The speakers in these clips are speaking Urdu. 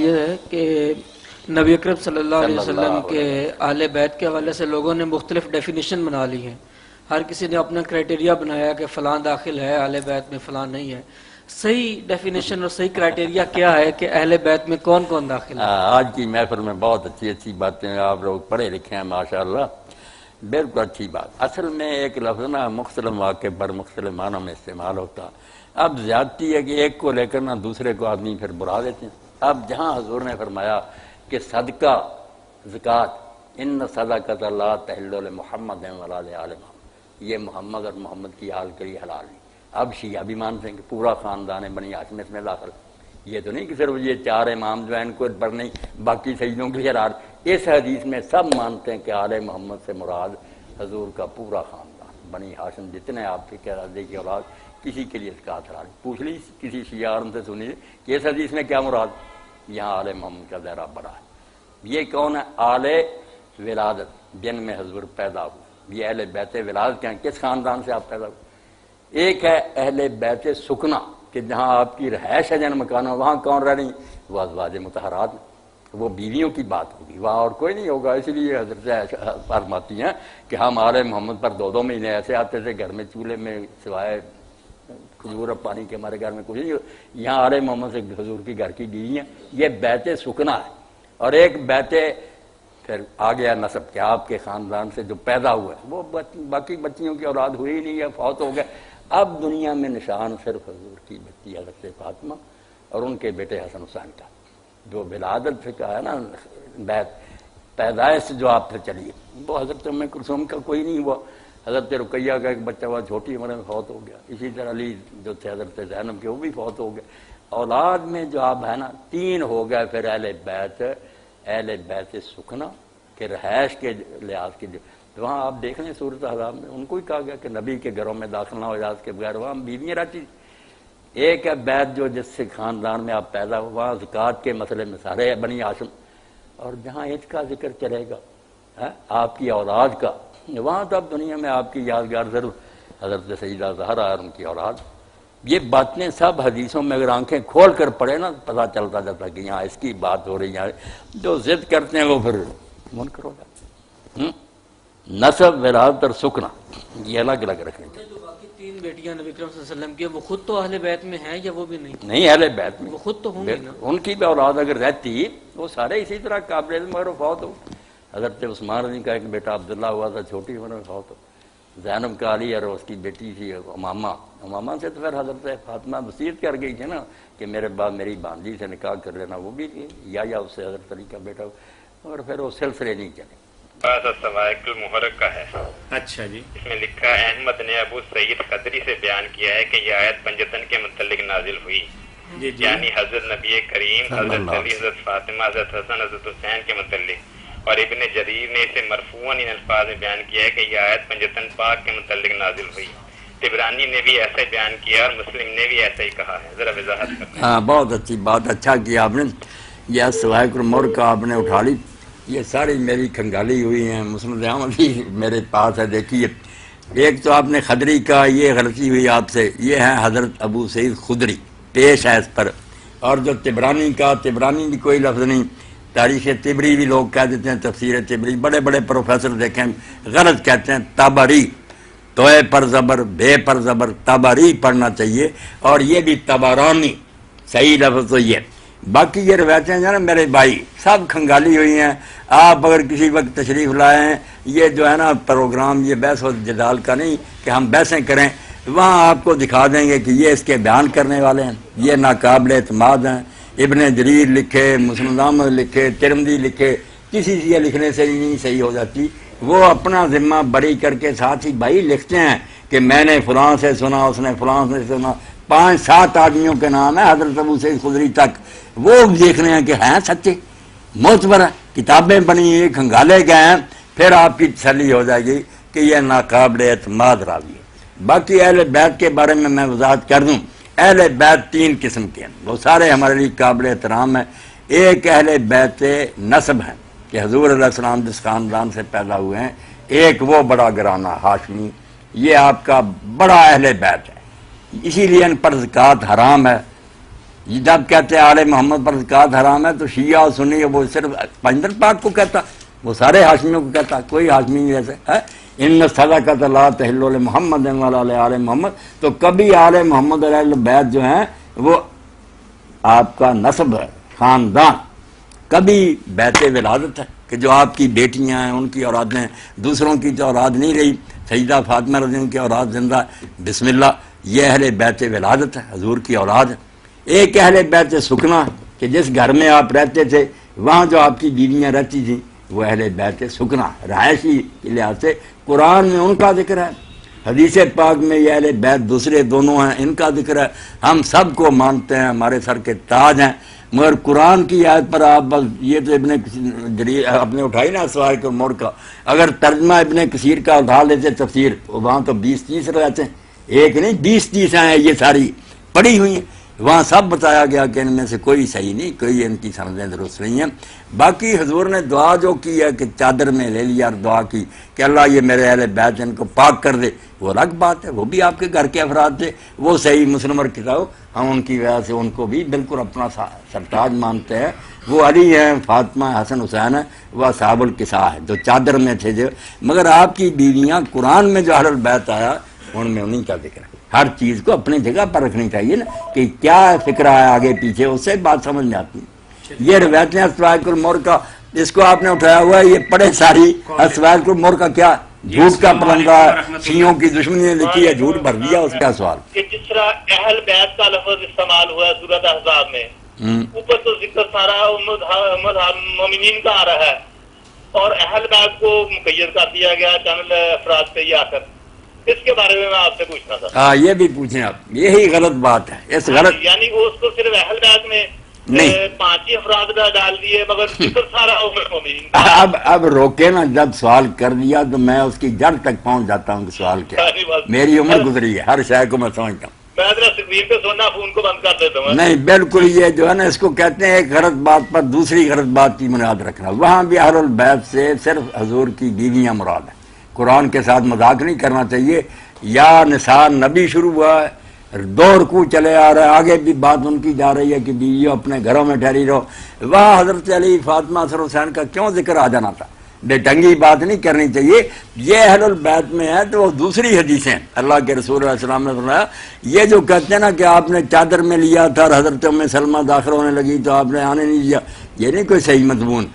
یہ ہے کہ نبی اکرم صلی اللہ علیہ وسلم کے اہل بیت کے حوالے سے لوگوں نے مختلف ڈیفینیشن بنا لی ہیں. ہر کسی نے اپنا کرائٹیریا بنایا کہ فلاں داخل ہے اہل بیت میں، فلاں نہیں ہے. صحیح ڈیفینیشن اور صحیح کرائٹیریا کیا ہے کہ اہل بیت میں کون کون داخل ہے؟ آج کی محفل میں بہت اچھی باتیں، آپ لوگ پڑھے لکھے ہیں ماشاءاللہ، بالکل اچھی بات. اصل میں ایک لفظ نا مختلف واقع پر مختلف معنوں میں استعمال ہوتا. اب زیادتی ہے کہ ایک کو لے کر نا دوسرے کو آدمی پھر برا دیتے ہیں. اب جہاں حضور نے فرمایا کہ صدقہ زکوٰۃ ان صدقۃ لا تحل لمحمد ولا لآل محمد، یہ محمد اور محمد کی آل کے لیے حلال نہیں. اب شیعہ بھی مانتے ہیں کہ پورا خاندان بنی ہاشم اس میں داخل. یہ تو نہیں کہ صرف یہ 4 امام جو ہیں ان کو پر نہیں، باقی سیدوں کے لیے حلال. اس حدیث میں سب مانتے ہیں کہ آل محمد سے مراد حضور کا پورا خاندان بنی ہاشم، جتنے آپ کے قیادی کی اولاد، کسی کے لیے زکوٰۃ حلال. پوچھ لی کسی شیعہ عالم سے سنی کہ اس حدیث میں کیا مراد. یہاں آل محمد کا دائرہ بڑا ہے. یہ کون ہے؟ آل ولادت، جن میں حضور پیدا ہوئے. یہ اہل بیت ولادت کے ہیں، کس خاندان سے آپ پیدا ہوئے. ایک ہے اہل بیت سکنا، کہ جہاں آپ کی رہائش ہے، جن مکان وہاں کون رہ رہی، وہ ازواج مطہرات، وہ بیویوں کی بات ہوگی، وہاں اور کوئی نہیں ہوگا. اس لیے حضرت فرماتی ہیں کہ ہم آل محمد پر 2 مہینے ایسے آتے تھے گھر میں، چولہے میں سوائے کھجور اور پانی کے ہمارے گھر میں کچھ نہیں. یہاں آل محمد سے حضور کی گھر کی بیوی ہیں. یہ بیت سکنا ہے. اور ایک بیت پھر آ گیا نسب، کہ آپ کے خاندان سے جو پیدا ہوا ہے وہ باقی بچیوں کی اولاد ہوئی نہیں ہے، فوت ہو گئے. اب دنیا میں نشان صرف حضور کی بچی حضرت فاطمہ اور ان کے بیٹے حسن حسین کا، جو ولادت سے کہا ہے نا بیت پیدائش جو آپ سے چلی ہے، وہ حضرت ام کلثوم کا کوئی نہیں ہوا. حضرت رقیہ کا ایک بچہ ہوا چھوٹی عمر میں فوت ہو گیا. اسی طرح علی جو تھے حضرت زینب کے، وہ بھی فوت ہو گئے. اولاد میں جو آپ ہے نا 3 ہو گئے. پھر اہل بیت سکنا کہ رہائش کے لحاظ کی وہاں آپ دیکھ لیں صورت حالات میں ان کو ہی کہا گیا کہ نبی کے گھروں میں داخل نہ ہو اجازت کے بغیر، وہاں بیویاں رہتی. ایک ہے بیت جو جس سے خاندان میں آپ پیدا ہو، وہاں زکوٰۃ کے مسئلے میں سارے بنی ہاشم. اور جہاں عید کا ذکر چلے گا آپ کی اولاد کا، وہاں تو اب دنیا میں آپ کی یادگار ضرور حضرت سیدہ زہرا اور ان کی اولاد. یہ باتیں سب حدیثوں میں اگر آنکھیں کھول کر پڑھے نا پتہ چلتا جاتا کہ یہاں اس کی بات ہو رہی ہے. جو ضد کرتے ہیں وہ پھر منکر ہو جاتے. نسب ولادت اور سکنا یہ الگ الگ رکھیں. جو باقی 3 بیٹیاں نبی اکرم صلی اللہ علیہ وسلم کی، وہ خود تو اہل بیت میں ہیں یا وہ بھی نہیں اہل بیت میں، وہ خود تو ہوں گے نا. ان کی بھی اولاد اگر رہتی وہ سارے اسی طرح قابل مگر فوت ہو. حضرت عثمان رضی کا ایک بیٹا عبداللہ ہوا تھا، چھوٹی عمر میں فوت ہو. زینب کا علی اور اس کی بیٹی تھی امامہ سے تو پھر حضرت فاطمہ وصیت کر گئی تھی نا کہ میرے بعد میری بھانجی سے نکاح کر لینا، وہ بھی یا اس سے حضرت علی کا بیٹا، اور پھر وہ سلسلے نہیں چلے. سوائق المحرق کا ہے. اچھا جی. اس میں لکھا ہے احمد نے ابو سعید قدری سے بیان کیا ہے کہ یہ آیت پنجتن کے متعلق نازل ہوئی، یعنی حضرت نبی کریم، حضرت علی، حضرت فاطمہ، حضرت حسن، حضرت حسین کے متعلق. اور ابن جریر نے اسے مرفوعاً ان الفاظ میں بیان کیا ہے کہ یہ آیت پنجتن پاک کے متعلق نازل ہوئی. طبرانی نے بھی ایسے بیان کیا اور مسلم نے بھی ایسا ہی کہا ہے. ذرا وضاحت کریں. ہاں بہت اچھی بات، اچھا کیا آپ نے. یہ سوائق المحرق کا آپ نے اٹھا لی. یہ ساری میری کھنگالی ہوئی ہیں، مسند احمد بھی میرے پاس ہے. دیکھیے ایک تو آپ نے خدری کا، یہ غلطی ہوئی آپ سے، یہ ہے حضرت ابو سعید خدری، پیش ہے اس پر. اور جو طبرانی کا، طبرانی بھی کوئی لفظ نہیں. تاریخ طبری بھی لوگ کہہ دیتے ہیں، تفسیر طبری بڑے بڑے پروفیسر دیکھیں غلط کہتے ہیں. تبری، توئے پر زبر، بے پر زبر، تبری پڑھنا چاہیے. اور یہ بھی تبرانی، صحیح لفظ تو یہ. باقی یہ روایتیں جو ہے نا میرے بھائی سب کھنگالی ہوئی ہیں. آپ اگر کسی وقت تشریف لائے ہیں، یہ جو ہے نا پروگرام یہ بحث و جدال کا نہیں کہ ہم بحثیں کریں، وہاں آپ کو دکھا دیں گے کہ یہ اس کے بیان کرنے والے ہیں، یہ ناقابل اعتماد ہیں. ابن جریر لکھے، مسند احمد لکھے، ترمذی لکھے، کسی سے یہ لکھنے سے نہیں صحیح ہو جاتی. وہ اپنا ذمہ بری کر کے ساتھ ہی بھائی لکھتے ہیں کہ میں نے فلاں سے سنا، اس نے فلاں سے سنا. 5-7 آدمیوں کے نام ہے حضرت ابو سعید خدری تک. وہ دیکھ رہے ہیں کہ ہیں سچے معتبر ہیں، کتابیں بنی ہوئی، کھنگالے گئے ہیں. پھر آپ کی تسلی ہو جائے گی کہ یہ ناقابل اعتماد راوی ہے. باقی اہل بیت کے بارے میں وضاحت کر دوں. اہل بیت 3 قسم کے ہیں، وہ سارے ہمارے لیے قابل احترام ہیں. ایک اہل بیت نسب ہیں کہ حضور علیہ السلام جس خاندان سے پیدا ہوئے ہیں. ایک وہ بڑا گھرانہ ہاشمی، یہ آپ کا بڑا اہل بیت ہے، اسی لیے ان پر زکوٰۃ حرام ہے. جب کہتے ہیں آل محمد پر زکوٰۃ حرام ہے تو شیعہ اور سنی وہ صرف پیغمبر پاک کو کہتا، وہ سارے ہاشمیوں کو کہتا، کوئی ہاشمی نہیں جیسے ہے ان صدقۃ لا تحل لمحمد ولا آل محمد، تو کبھی آل محمد علیہ البیت جو ہیں وہ آپ کا نسب ہے، خاندان، کبھی بیت ولادت ہے کہ جو آپ کی بیٹیاں ہیں ان کی اولادیں، دوسروں کی تو اولاد نہیں رہی، سیدہ فاطمہ رضی اللہ عنہا کی اولاد زندہ ہے، بسم اللہ، یہ اہل بیت ولادت ہے، حضور کی اولاد ہے۔ ایک اہل بیت سکنا کہ جس گھر میں آپ رہتے تھے وہاں جو آپ کی بیویاں رہتی تھیں وہ اہل بیت سکنا، رہائشی کے لحاظ سے قرآن میں ان کا ذکر ہے، حدیث پاک میں یہ اہل بیت دوسرے دونوں ہیں ان کا ذکر ہے، ہم سب کو مانتے ہیں، ہمارے سر کے تاج ہیں، مگر قرآن کی آیت پر آپ بس یہ تو ابن جریر اپنے اٹھائی نا سوائے کے مور کا، اگر ترجمہ ابن کثیر کا اٹھا لیتے تفسیر وہاں تو 20-30 رہتے ہیں، ایک نہیں 20-30 ہیں، یہ ساری پڑھی ہوئی ہیں، وہاں سب بتایا گیا کہ ان میں سے کوئی صحیح نہیں، کوئی ان کی سمجھیں درست نہیں ہیں۔ باقی حضور نے دعا جو کی ہے کہ چادر میں لے لیا اور دعا کی کہ اللہ یہ میرے اہل بیت ان کو پاک کر دے، وہ الگ بات ہے، وہ بھی آپ کے گھر کے افراد تھے، وہ صحیح مسلم اور کتاب، ہم ان کی وجہ سے ان کو بھی بالکل اپنا سرتاج مانتے ہیں، وہ علی ہیں، فاطمہ، حسن حسین ہیں، وہ اصحاب الکساء ہے جو چادر میں تھے جو، مگر آپ کی بیویاں قرآن میں جو اہل البیت آیا ان میں انہیں کا ذکر ہے۔ ہر چیز کو اپنی جگہ پر رکھنی چاہیے نا کہ کیا فکر ہے آگے پیچھے، اس سے بات سمجھ میں آتی ہے۔ یہ روایتیں اسواق المور کا اس کو آپ نے اٹھایا ہوا ہے، یہ پڑھے ساری، اسواق المور کا کیا جھوٹ کا پرندہ ہے، شیعوں کی دشمنی نے لکھی ہے، جھوٹ بھر دیا، اس کا سوال کہ جس طرح اہل بیت کا لفظ استعمال ہوا ہے سورۃ احزاب میں، اوپر تو ذکر سارا مومنین کا آ رہا ہے اور اہل بیت کو مقید کر دیا گیا چند افراد سے یہ آ کر، اس کے بارے میں آپ سے پوچھنا تھا۔ ہاں یہ بھی پوچھیں آپ، یہی غلط بات ہے، اس غلط یعنی اس کو صرف اہل بیت میں نہیں 5 ہی افراد کا ڈال دیے مگر ذکر سارا مومنین کا۔ اب روکے نا، جب سوال کر دیا تو میں اس کی جڑ تک پہنچ جاتا ہوں کہ سوال کیا، میری عمر گزری ہے، ہر شے کو میں سمجھتا ہوں۔ میں ذرا اسکرین پہ سننا، فون کو بند کر دیتا ہوں۔ نہیں بالکل، یہ جو ہے نا اس کو کہتے ہیں ایک غلط بات پر دوسری غلط بات کی بنیاد رکھنا، وہاں بھی اہل البیت سے صرف حضور کی بیویاں مراد ہیں، قرآن کے ساتھ مذاق نہیں کرنا چاہیے۔ یا نثار نبی شروع ہوا ہے، 2 رکوع چلے آ رہا ہے، آگے بھی بات ان کی جا رہی ہے کہ بیویوں اپنے گھروں میں ٹھہری رہو، وہاں حضرت علی، فاطمہ، حسن حسین کا کیوں ذکر آ جانا تھا؟ بے ڈنگی بات نہیں کرنی چاہیے۔ یہ اہل البیت میں ہے تو وہ دوسری حدیثیں اللہ کے رسول علیہ السلام نے فرمایا، یہ جو کہتے ہیں نا کہ آپ نے چادر میں لیا تھا اور حضرت ام سلمہ داخل ہونے لگی تو آپ نے آنے نہیں دیا، یہ نہیں کوئی صحیح مضمون۔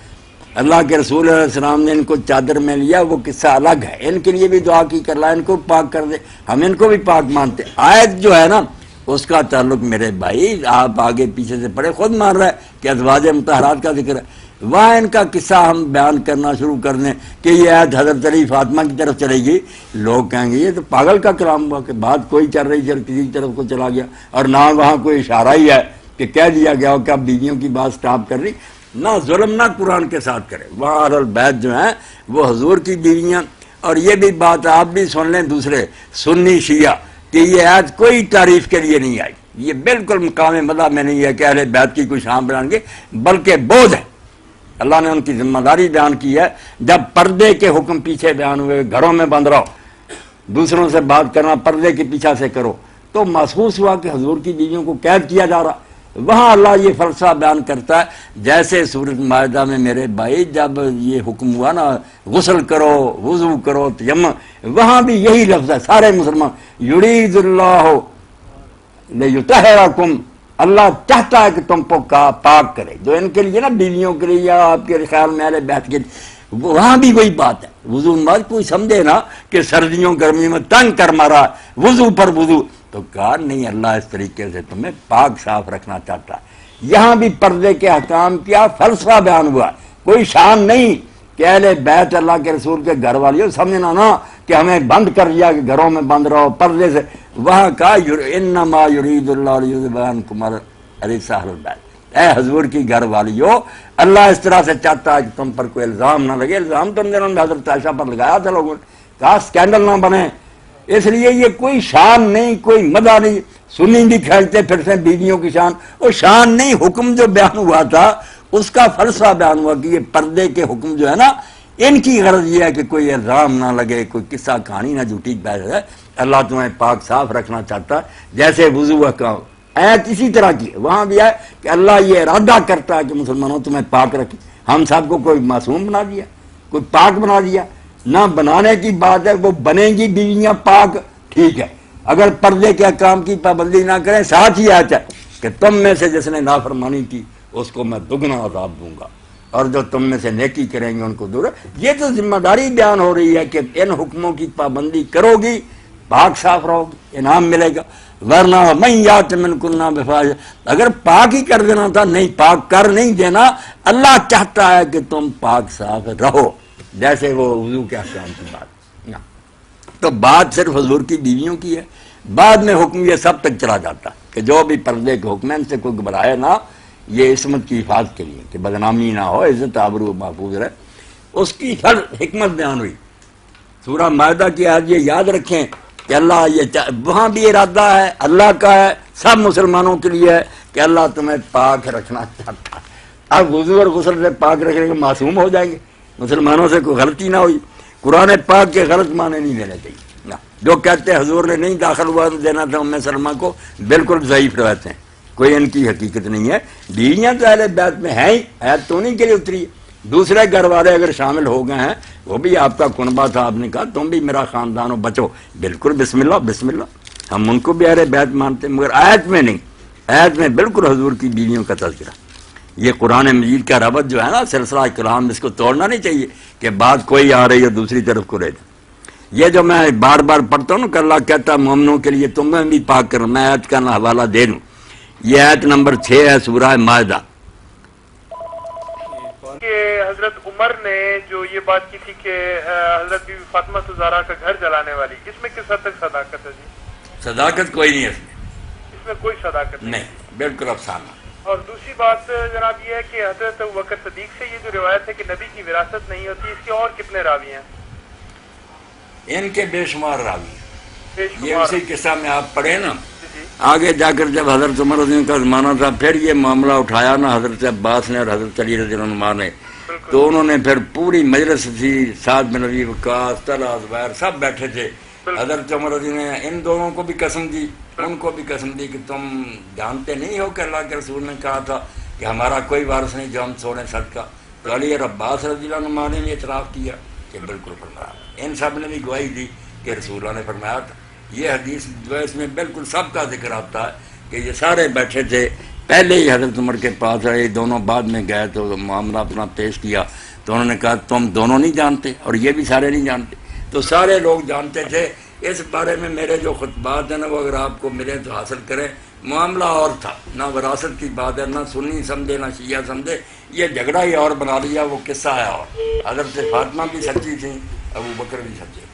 اللہ کے رسول علیہ السلام نے ان کو چادر میں لیا، وہ قصہ الگ ہے، ان کے لیے بھی دعا کی کہ اللہ ان کو پاک کر دے، ہم ان کو بھی پاک مانتے۔ آیت جو ہے نا اس کا تعلق میرے بھائی آپ آگے پیچھے سے پڑھے، خود مان رہا ہے کہ ازواج مطہرات کا ذکر ہے، وہاں ان کا قصہ ہم بیان کرنا شروع کر دیں کہ یہ آیت حضرت علی فاطمہ کی طرف چلے گی، لوگ کہیں گے یہ تو پاگل کا کلام ہوا کہ بات کوئی چل رہی چل کسی طرف کو چلا گیا، اور نہ وہاں کوئی اشارہ ہی ہے کہ کہہ دیا گیا ہو کہ اب بیویوں کی بات سٹاپ کر رہی، نہ ظلم نہ قرآن کے ساتھ کرے۔ وہاں اہل البیت جو ہیں وہ حضور کی بیویاں، اور یہ بھی بات آپ بھی سن لیں دوسرے سنی شیعہ کہ یہ آیت کوئی تعریف کے لیے نہیں آئی، یہ بالکل مقام مدح میں نہیں ہے کہ اہل بیت کی کوئی شان بیان کی، بلکہ بوجھ ہے، اللہ نے ان کی ذمہ داری بیان کی ہے۔ جب پردے کے حکم پیچھے بیان ہوئے، گھروں میں بند رہو، دوسروں سے بات کرنا پردے کے پیچھے سے کرو، تو محسوس ہوا کہ حضور کی بیویوں کو قید کیا جا رہا، وہاں اللہ یہ فلسفہ بیان کرتا ہے جیسے سورۃ مائدہ میں میرے بھائی جب یہ حکم ہوا نا غسل کرو، وضو کرو، تیمم، وہاں بھی یہی لفظ ہے، سارے مسلمان یرید اللہ لیطہرکم، اللہ چاہتا ہے کہ تم کو پاک کرے، جو ان کے لیے نا بیویوں کے لیے یا آپ کے خیال میں اہل بیت کے لیے، وہاں بھی وہی بات ہے۔ وضو مت کوئی سمجھے نا کہ سردیوں گرمیوں میں تنگ کر مارا وضو پر وضو، تو کہا نہیں اللہ اس طریقے سے تمہیں پاک صاف رکھنا چاہتا ہے۔ یہاں بھی پردے کے احکام کیا فلسفہ بیان ہوا، کوئی شان نہیں کہ اہل بیت اللہ کے رسول کے گھر والیوں سمجھنا نا کہ ہمیں بند کر دیا کہ گھروں میں بند رہو پردے سے، وہاں کہا انما یرید اللہ لیذھب عنکم الرجس اہل البیت، اے حضور کی گھر والیو اللہ اس طرح سے چاہتا ہے کہ تم پر کوئی الزام نہ لگے، الزام تم دنوں میں حضرت عائشہ پر لگایا تھا لوگوں نے، کہا سکینڈل نہ بنے، اس لیے یہ کوئی شان نہیں، کوئی مدح نہیں۔ سنی بھی کھیلتے پھرتے بیویوں کی شان، وہ شان نہیں، حکم جو بیان ہوا تھا اس کا فلسفہ بیان ہوا کہ یہ پردے کے حکم جو ہے نا ان کی غرض یہ ہے کہ کوئی الزام نہ لگے، کوئی قصہ کہانی نہ جھوٹی پیدا ہے، اللہ تمہیں پاک صاف رکھنا چاہتا ہے۔ جیسے وضو کا آیت اسی طرح کی ہے، وہاں بھی ہے کہ اللہ یہ ارادہ کرتا ہے کہ مسلمانوں تمہیں پاک رکھے. ہم سب کو کوئی معصوم بنا دیا، کوئی پاک بنا دیا؟ نہ بنانے کی بات ہے، وہ بنیں گی بیویاں پاک، ٹھیک ہے، اگر پردے کے احکام کی پابندی نہ کریں. ساتھ ہی آتا ہے کہ تم میں سے جس نے نافرمانی کی اس کو میں دگنا عذاب دوں گا، اور جو تم میں سے نیکی کریں گے ان کو دور. یہ تو ذمہ داری بیان ہو رہی ہے کہ ان حکموں کی پابندی کرو گی، پاک صاف رہو گی، انعام ملے گا. ورنہ من یات منکن بفاحشۃ، اگر پاک ہی کر دینا تھا، نہیں پاک کر نہیں دینا. اللہ چاہتا ہے کہ تم پاک صاف رہو، جیسے وہ وضو کے احکام کی بات. تو بات صرف حضور کی بیویوں کی ہے، بعد میں حکم یہ سب تک چلا جاتا کہ جو بھی پردے کے حکم ان سے کوئی گھبرائے نہ، یہ عصمت کی حفاظت کے لیے کہ بدنامی نہ ہو، عزت آبرو محفوظ رہے. اس کی ہر حکمت بیان ہوئی. سورہ مائدہ کی آج یہ یاد رکھیں کہ اللہ وہاں بھی ارادہ ہے اللہ کا ہے، سب مسلمانوں کے لیے ہے کہ اللہ تمہیں پاک رکھنا چاہتا ہے. اب وضو اور غسل سے پاک رکھنے کے معصوم ہو جائیں گے، مسلمانوں سے کوئی غلطی نہ ہوئی. قرآن پاک کے غلط معنی نہیں لینے چاہیے. جو کہتے ہیں حضور نے نہیں داخل ہوا دینا تھا ام سلمہ کو، بالکل ضعیف روایتیں ہیں، کوئی ان کی حقیقت نہیں ہے. بیویاں تو اہل بیت میں ہیں ہی، آیت تو نہیں کے لیے اتری ہے. دوسرے گھر والے اگر شامل ہو گئے ہیں، وہ بھی آپ کا کنبہ تھا، آپ نے کہا تم بھی میرا خاندان ہو، بچو، بالکل بسم اللہ بسم اللہ، ہم ان کو بھی اہل بیت مانتے ہیں، مگر آیت میں نہیں. آیت میں بالکل حضور کی بیویوں کا تذکرہ. یہ قرآن مجید کا ربط جو ہے نا، سلسلہ کلام، اس کو توڑنا نہیں چاہیے کہ بات کوئی آ رہی ہے دوسری طرف کو لے جائے. یہ جو میں بار بار پڑھتا ہوں نا کہ اللہ کہتا ہے مومنوں کے لیے تمہیں بھی پاک کرنا، میں آیت کا حوالہ دے دوں. یہ آیت نمبر 6 ہے سورہ مائدہ. کہ حضرت عمر نے جو یہ بات کی تھی کہ حضرت بی بی فاطمہ زہرا کا گھر جلانے والی، اس میں کس حد تک صداقت ہے جی؟ صداقت کوئی نہیں ہے اس میں کوئی صداقت نہیں، بالکل افسانہ. اور دوسری بات جناب یہ ہے کہ حضرت ابوبکر صدیق سے یہ جو روایت ہے کہ نبی کی وراثت نہیں ہوتی، اس کے اور کتنے راوی ہیں؟ ان کے بے شمار راوی ہیں. بے یہ شمار. اسی قصہ میں آپ پڑھیں نا، جی آگے جا کر جب حضرت عمر رضی اللہ عنہ کا زمانہ تھا، پھر یہ معاملہ اٹھایا نا حضرت عباس نے اور حضرت علی رضی اللہ عنہ نے، تو انہوں نے پھر پوری مجلس تھی، سعد بن ابی وقاص، طلحہ، زبیر، سب بیٹھے تھے. حضرت عمر رضی نے ان دونوں کو بھی قسم دی، ان کو بھی قسم دی کہ تم جانتے نہیں ہو کہ اللہ کے رسول نے کہا تھا کہ ہمارا کوئی وارث نہیں جو ہم چھوڑیں صدقہ. تو علی اور عباس رضی اللہ عنہ نے بھی اعتراف کیا کہ بالکل فرمایا. ان سب نے بھی گواہی دی کہ رسول اللہ نے فرمایا تھا. یہ حدیث جو ہے اس میں بالکل سب کا ذکر آتا ہے کہ یہ سارے بیٹھے تھے. پہلے ہی حضرت عمر کے پاس آئے، دونوں بعد میں گئے تو معاملہ اپنا پیش کیا، تو انہوں نے کہا تم دونوں نہیں جانتے، اور یہ بھی سارے نہیں جانتے. تو سارے لوگ جانتے تھے. اس بارے میں میرے جو خطبات ہیں نا، وہ اگر آپ کو ملیں تو حاصل کریں. معاملہ اور تھا، نہ وراثت کی بات ہے، نہ سنی سمجھے نہ شیعہ سمجھے، یہ جھگڑا ہی اور بنا لیا. وہ قصہ ہے، اور حضرت فاطمہ بھی سچی تھیں، ابو بکر بھی سچے.